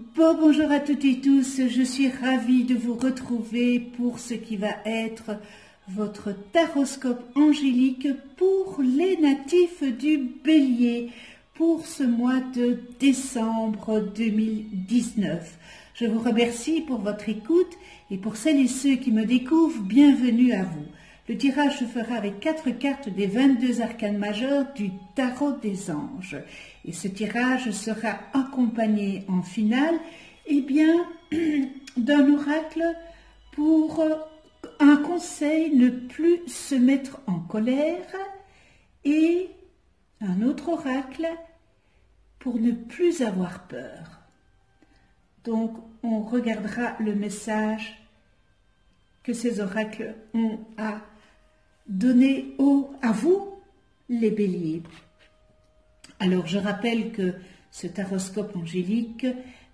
Bonjour à toutes et tous, je suis ravie de vous retrouver pour ce qui va être votre taroscope angélique pour les natifs du Bélier pour ce mois de décembre 2019. Je vous remercie pour votre écoute et pour celles et ceux qui me découvrent, bienvenue à vous. Le tirage se fera avec 4 cartes des 22 arcanes majeurs du Tarot des Anges. Et ce tirage sera accompagné en finale d'un oracle pour un conseil, ne plus se mettre en colère, et un autre oracle pour ne plus avoir peur. Donc on regardera le message que ces oracles ont à donner à vous, les béliers. Alors, je rappelle que ce taroscope angélique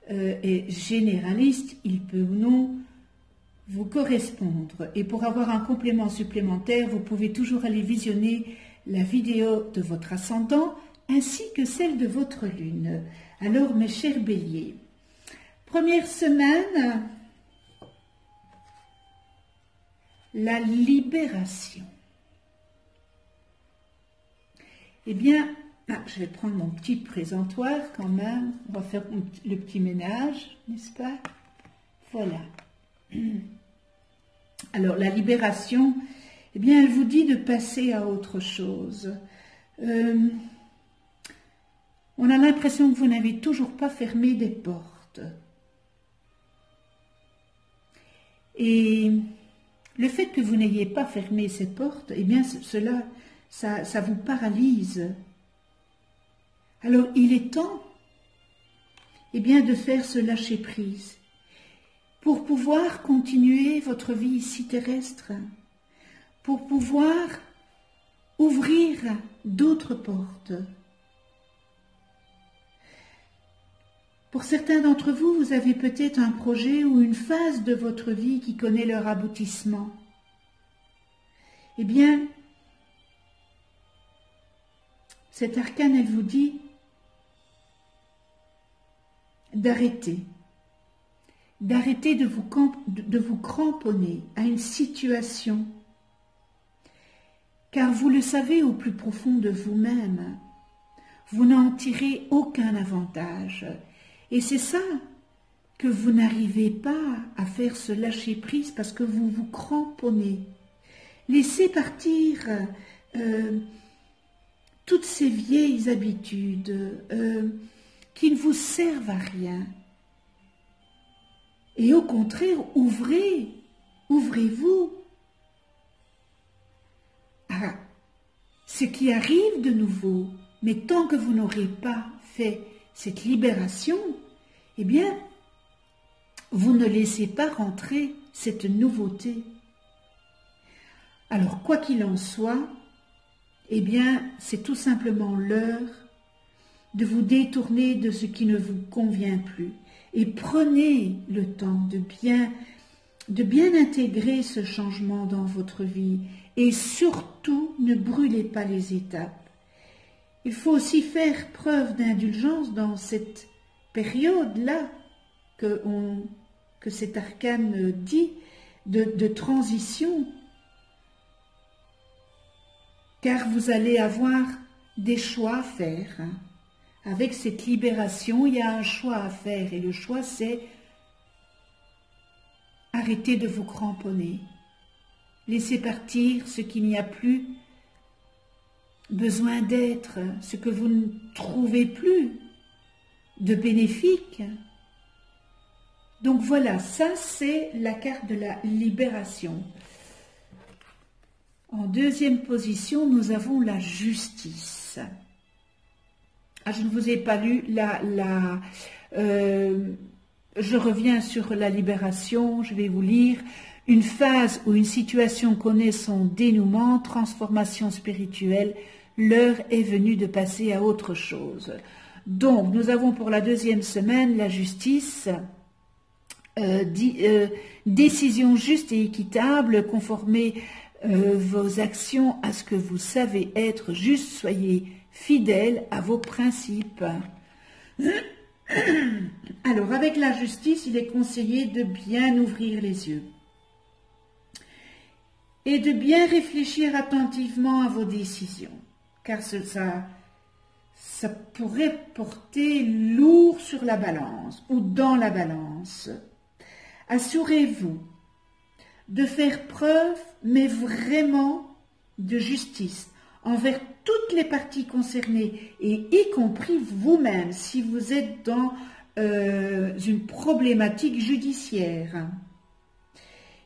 est généraliste, il peut ou non vous correspondre. Et pour avoir un complément supplémentaire, vous pouvez toujours aller visionner la vidéo de votre ascendant ainsi que celle de votre lune. Alors, mes chers béliers, première semaine, la libération. Eh bien, je vais prendre mon petit présentoir quand même. On va faire le petit ménage, n'est-ce pas? Voilà. Alors, la libération, eh bien, elle vous dit de passer à autre chose. On a l'impression que vous n'avez toujours pas fermé des portes. Et le fait que vous n'ayez pas fermé ces portes, eh bien, cela, ça vous paralyse. Alors, il est temps, eh bien, de faire ce lâcher-prise pour pouvoir continuer votre vie ici terrestre, pour pouvoir ouvrir d'autres portes. Pour certains d'entre vous, vous avez peut-être un projet ou une phase de votre vie qui connaît leur aboutissement. Eh bien, cette arcane, elle vous dit d'arrêter de vous cramponner à une situation, car vous le savez au plus profond de vous-même, vous n'en tirez aucun avantage. Et c'est ça que vous n'arrivez pas à faire ce lâcher-prise parce que vous vous cramponnez. Laissez partir toutes ces vieilles habitudes qui ne vous servent à rien. Et au contraire, ouvrez-vous à ce qui arrive de nouveau. Mais tant que vous n'aurez pas fait cette libération, eh bien, vous ne laissez pas rentrer cette nouveauté. Alors, quoi qu'il en soit, eh bien, c'est tout simplement l'heure de vous détourner de ce qui ne vous convient plus. Et prenez le temps de bien intégrer ce changement dans votre vie. Et surtout, ne brûlez pas les étapes. Il faut aussi faire preuve d'indulgence dans cette période-là que cet arcane dit, de transition. Car vous allez avoir des choix à faire. Avec cette libération, il y a un choix à faire. Et le choix, c'est arrêter de vous cramponner. Laissez partir ce qu'il n'y a plus besoin d'être, ce que vous ne trouvez plus de bénéfique. Donc voilà, ça c'est la carte de la libération. En deuxième position, nous avons la justice. Je ne vous ai pas lu je reviens sur la libération, je vais vous lire. Une phase ou une situation connaît son dénouement, transformation spirituelle, l'heure est venue de passer à autre chose. Donc, nous avons pour la deuxième semaine la justice, décision juste et équitable, conformez vos actions à ce que vous savez être juste, soyez fidèles à vos principes. Alors, avec la justice, il est conseillé de bien ouvrir les yeux et de bien réfléchir attentivement à vos décisions, car ça pourrait porter lourd sur la balance ou dans la balance. Assurez-vous de faire preuve, mais vraiment de justice, envers toutes les parties concernées, et y compris vous-même, si vous êtes dans une problématique judiciaire.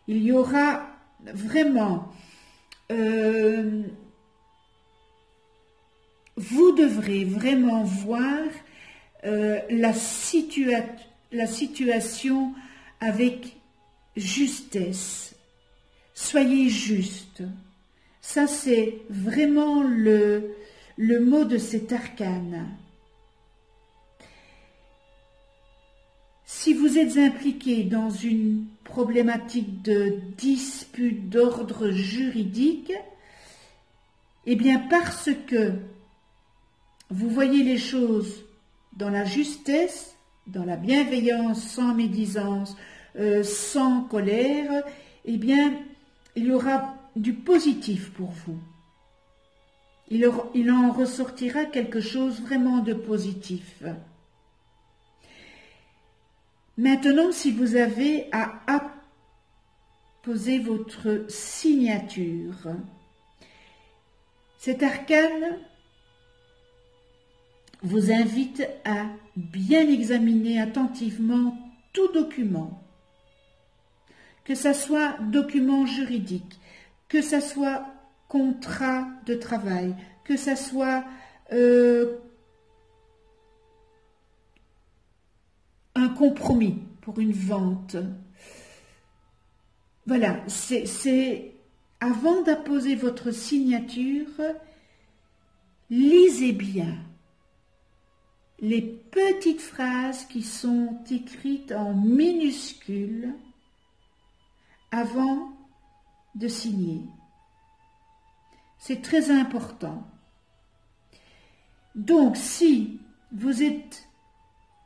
Il y aura vraiment... vous devrez vraiment voir la situation avec justesse. Soyez juste. Ça, c'est vraiment le mot de cet arcane. Si vous êtes impliqué dans une problématique de dispute d'ordre juridique, eh bien parce que vous voyez les choses dans la justesse, dans la bienveillance, sans médisance, sans colère, eh bien il y aura du positif pour vous. Il en ressortira quelque chose vraiment de positif. Maintenant, si vous avez à apposer votre signature, cet arcane vous invite à bien examiner attentivement tout document, que ce soit document juridique, que ce soit contrat de travail, que ce soit un compromis pour une vente. Voilà, c'est avant d'apposer votre signature, lisez bien les petites phrases qui sont écrites en minuscules avant de signer. C'est très important. Donc, si vous êtes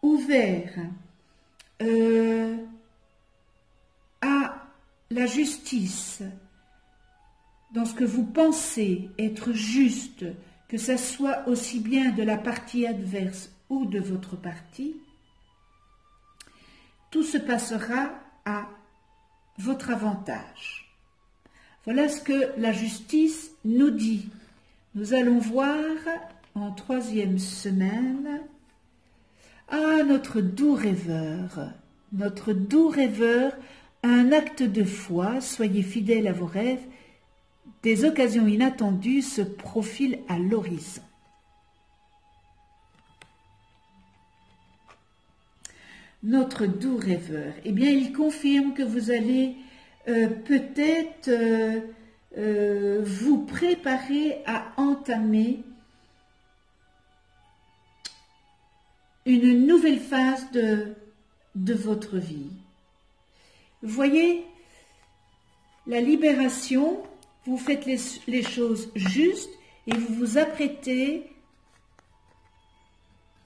ouvert à la justice, dans ce que vous pensez être juste, que ce soit aussi bien de la partie adverse ou de votre partie, tout se passera à votre avantage. Voilà ce que la justice nous dit. Nous allons voir en 3e semaine notre doux rêveur, un acte de foi, soyez fidèles à vos rêves, des occasions inattendues se profilent à l'horizon. Notre doux rêveur, eh bien, il confirme que vous allez peut-être vous préparer à entamer une nouvelle phase de votre vie. Vous voyez, la libération, vous faites les choses justes et vous vous apprêtez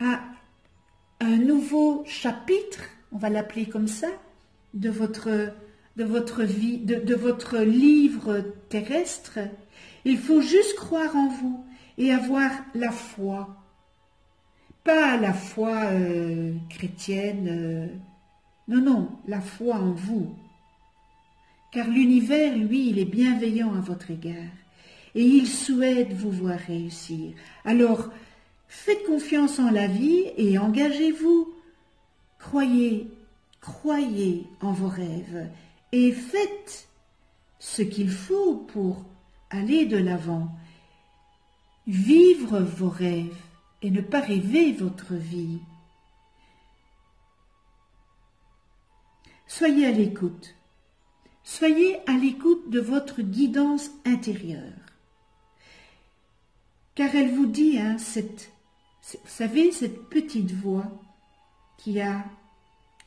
à un nouveau chapitre, on va l'appeler comme ça, de votre vie, de votre livre terrestre. Il faut juste croire en vous et avoir la foi. Pas la foi chrétienne, non, la foi en vous. Car l'univers, lui, il est bienveillant à votre égard et il souhaite vous voir réussir. Alors, faites confiance en la vie et engagez-vous. Croyez en vos rêves et faites ce qu'il faut pour aller de l'avant. Vivre vos rêves et ne pas rêver votre vie. Soyez à l'écoute. Soyez à l'écoute de votre guidance intérieure. Car elle vous dit, vous savez, cette petite voix qu'il y a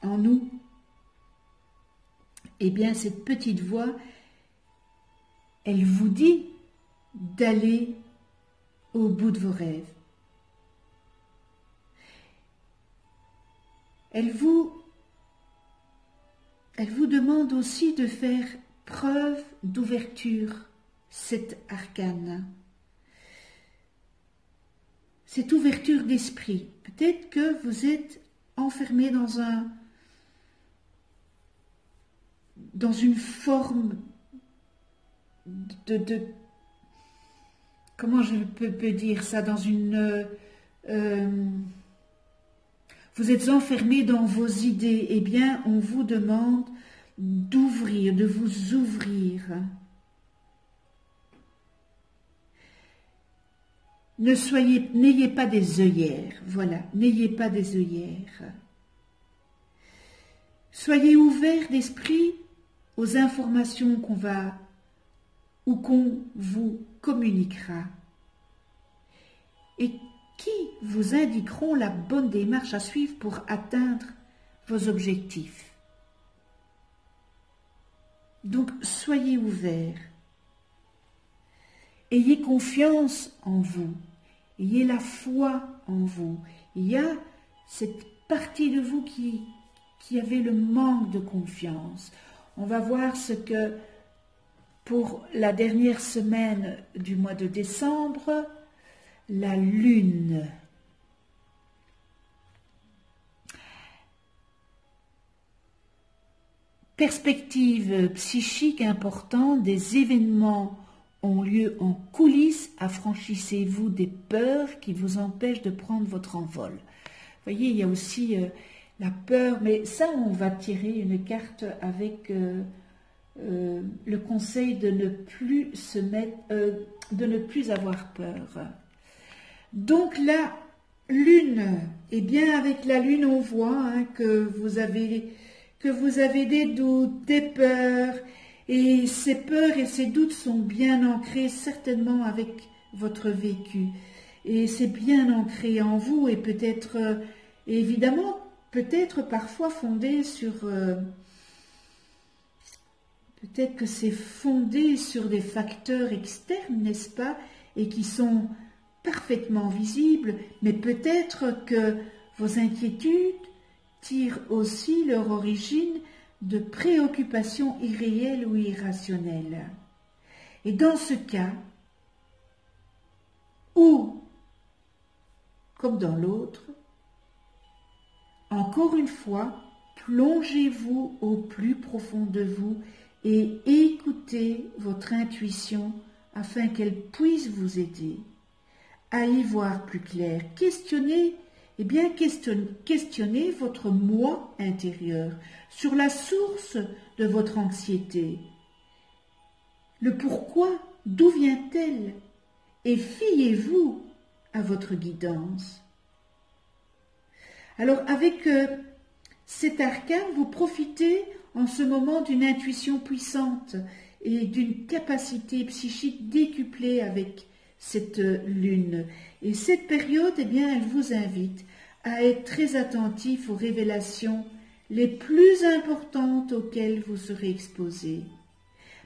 en nous, eh bien cette petite voix, elle vous dit d'aller au bout de vos rêves. Elle vous demande aussi de faire preuve d'ouverture, cet arcane. Cette ouverture d'esprit. Peut-être que vous êtes enfermé dans une forme de comment je peux dire ça, dans une... vous êtes enfermé dans vos idées, eh bien, on vous demande d'ouvrir, de vous ouvrir. N'ayez pas des œillères, voilà, n'ayez pas des œillères. Soyez ouverts d'esprit aux informations qu'on vous communiquera et qui vous indiqueront la bonne démarche à suivre pour atteindre vos objectifs. Donc, soyez ouverts. Ayez confiance en vous. Ayez la foi en vous. Il y a cette partie de vous qui avait le manque de confiance. On va voir ce que, pour la dernière semaine du mois de décembre, la lune. Perspective psychique importante, des événements ont lieu en coulisses, affranchissez-vous des peurs qui vous empêchent de prendre votre envol. Vous voyez, il y a aussi la peur, mais ça, on va tirer une carte avec le conseil de ne plus de ne plus avoir peur. Donc la lune, eh bien avec la lune, on voit que vous avez des doutes, des peurs. Et ces peurs et ces doutes sont bien ancrés certainement avec votre vécu. Et c'est bien ancré en vous et peut-être, évidemment, peut-être parfois fondé sur... peut-être que c'est fondé sur des facteurs externes, n'est-ce pas? Et qui sont parfaitement visibles, mais peut-être que vos inquiétudes tirent aussi leur origine de préoccupations irréelles ou irrationnelles. Et dans ce cas, ou comme dans l'autre, encore une fois, plongez-vous au plus profond de vous et écoutez votre intuition afin qu'elle puisse vous aider à y voir plus clair. Questionnez votre moi intérieur sur la source de votre anxiété. Le pourquoi, d'où vient-elle? Et fiez-vous à votre guidance. Alors avec cet arcane, vous profitez en ce moment d'une intuition puissante et d'une capacité psychique décuplée avec cette lune. Et cette période, eh bien, elle vous invite à être très attentif aux révélations les plus importantes auxquelles vous serez exposé.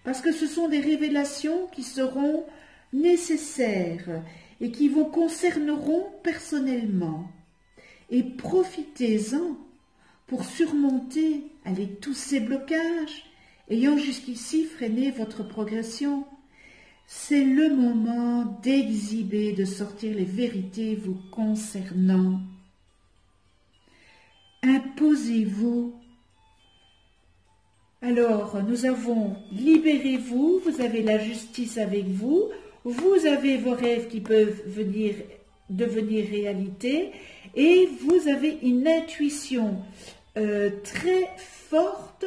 Parce que ce sont des révélations qui seront nécessaires et qui vous concerneront personnellement. Et profitez-en pour surmonter tous ces blocages ayant jusqu'ici freiné votre progression. C'est le moment d'exhiber, de sortir les vérités vous concernant. Imposez-vous. Alors, nous avons libérez-vous, vous avez la justice avec vous, vous avez vos rêves qui peuvent devenir réalité et vous avez une intuition très forte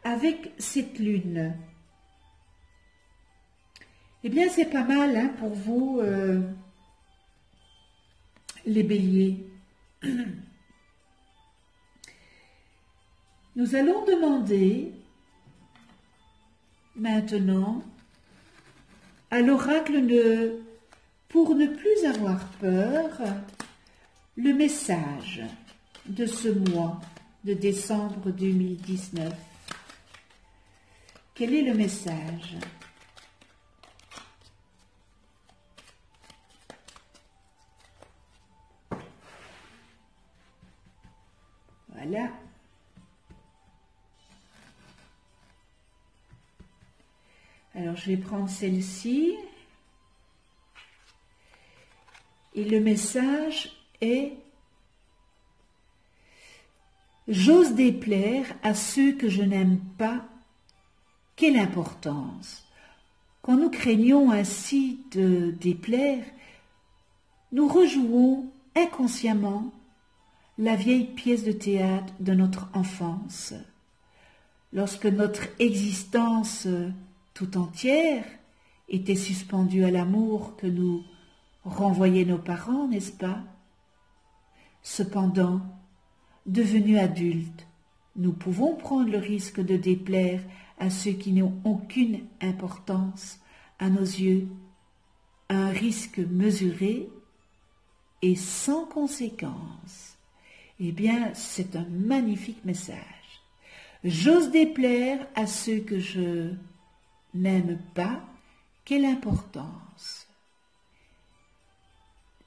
avec cette lune. Eh bien, c'est pas mal pour vous, les béliers. Nous allons demander maintenant à l'oracle pour ne plus avoir peur, le message de ce mois de décembre 2019. Quel est le message ? Voilà. Alors, je vais prendre celle-ci. Et le message est « J'ose déplaire à ceux que je n'aime pas. Quelle importance !» Quand nous craignons ainsi de déplaire, nous rejouons inconsciemment la vieille pièce de théâtre de notre enfance. Lorsque notre existence tout entière était suspendue à l'amour que nous renvoyaient nos parents, n'est-ce pas? Cependant, devenus adultes, nous pouvons prendre le risque de déplaire à ceux qui n'ont aucune importance à nos yeux, un risque mesuré et sans conséquence. Eh bien, c'est un magnifique message. J'ose déplaire à ceux que je n'aime pas. Quelle importance!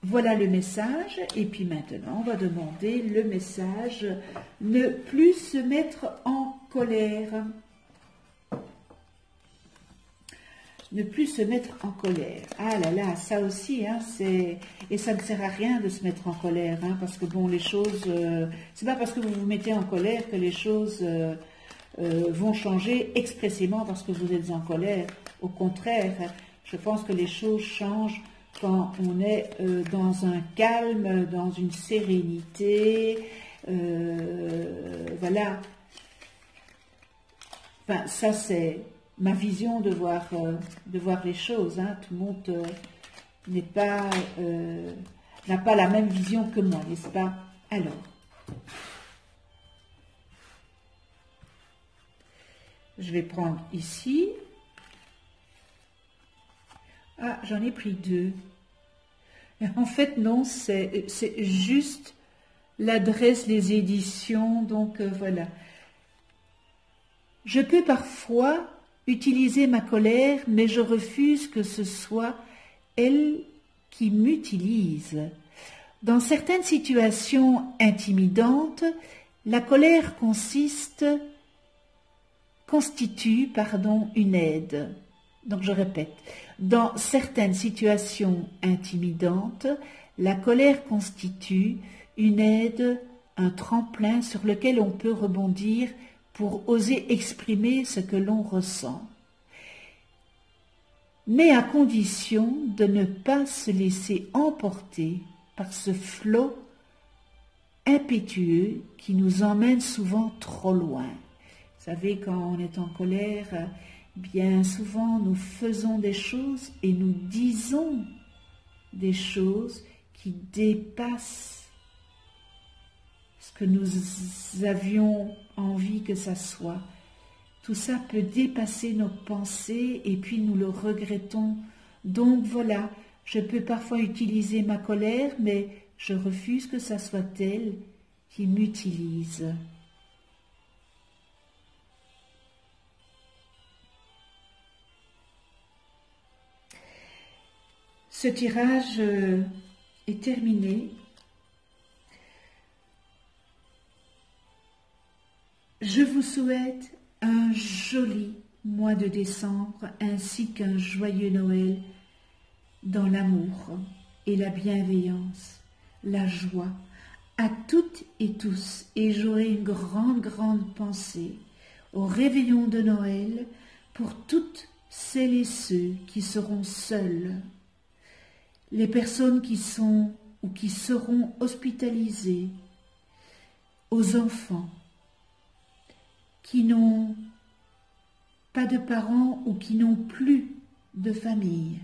Voilà le message, et puis maintenant, on va demander le message « Ne plus se mettre en colère ». Ne plus se mettre en colère. Ah là là, ça aussi, hein, et ça ne sert à rien de se mettre en colère, hein, parce que bon, les choses, c'est pas parce que vous vous mettez en colère que les choses vont changer expressément parce que vous êtes en colère. Au contraire, je pense que les choses changent quand on est dans un calme, dans une sérénité, voilà. Enfin, ça c'est ma vision de voir les choses. Hein. Tout le monde n'a pas la même vision que moi, n'est-ce pas? Alors, je vais prendre ici. Ah, j'en ai pris deux. En fait, non, c'est juste l'adresse, les éditions, donc voilà. Je peux parfois utiliser ma colère, mais je refuse que ce soit elle qui m'utilise. Dans certaines situations intimidantes, la colère constitue une aide. Donc je répète, dans certaines situations intimidantes, la colère constitue une aide, un tremplin sur lequel on peut rebondir pour oser exprimer ce que l'on ressent, mais à condition de ne pas se laisser emporter par ce flot impétueux qui nous emmène souvent trop loin. Vous savez, quand on est en colère, bien souvent nous faisons des choses et nous disons des choses qui dépassent ce que nous avions envie que ça soit. Tout ça peut dépasser nos pensées et puis nous le regrettons. Donc voilà, je peux parfois utiliser ma colère, mais je refuse que ça soit elle qui m'utilise. Ce tirage est terminé. Je vous souhaite un joli mois de décembre ainsi qu'un joyeux Noël dans l'amour et la bienveillance, la joie à toutes et tous. Et j'aurai une grande pensée au réveillon de Noël pour toutes celles et ceux qui seront seuls, les personnes qui sont ou qui seront hospitalisées, aux enfants qui n'ont pas de parents ou qui n'ont plus de famille,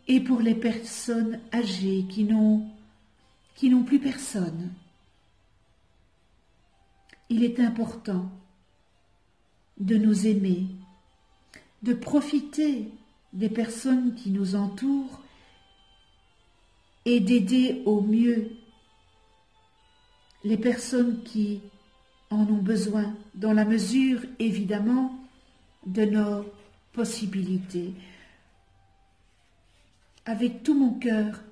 et pour les personnes âgées qui n'ont plus personne. Il est important de nous aimer, de profiter des personnes qui nous entourent et d'aider au mieux les personnes qui en ont besoin, dans la mesure, évidemment, de nos possibilités. Avec tout mon cœur,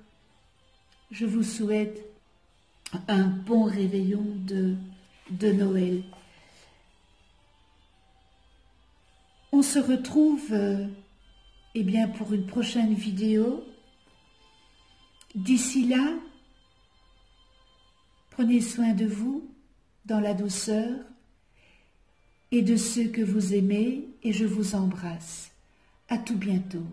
je vous souhaite un bon réveillon de Noël. On se retrouve eh bien, pour une prochaine vidéo. D'ici là, prenez soin de vous dans la douceur et de ceux que vous aimez, et je vous embrasse. À tout bientôt.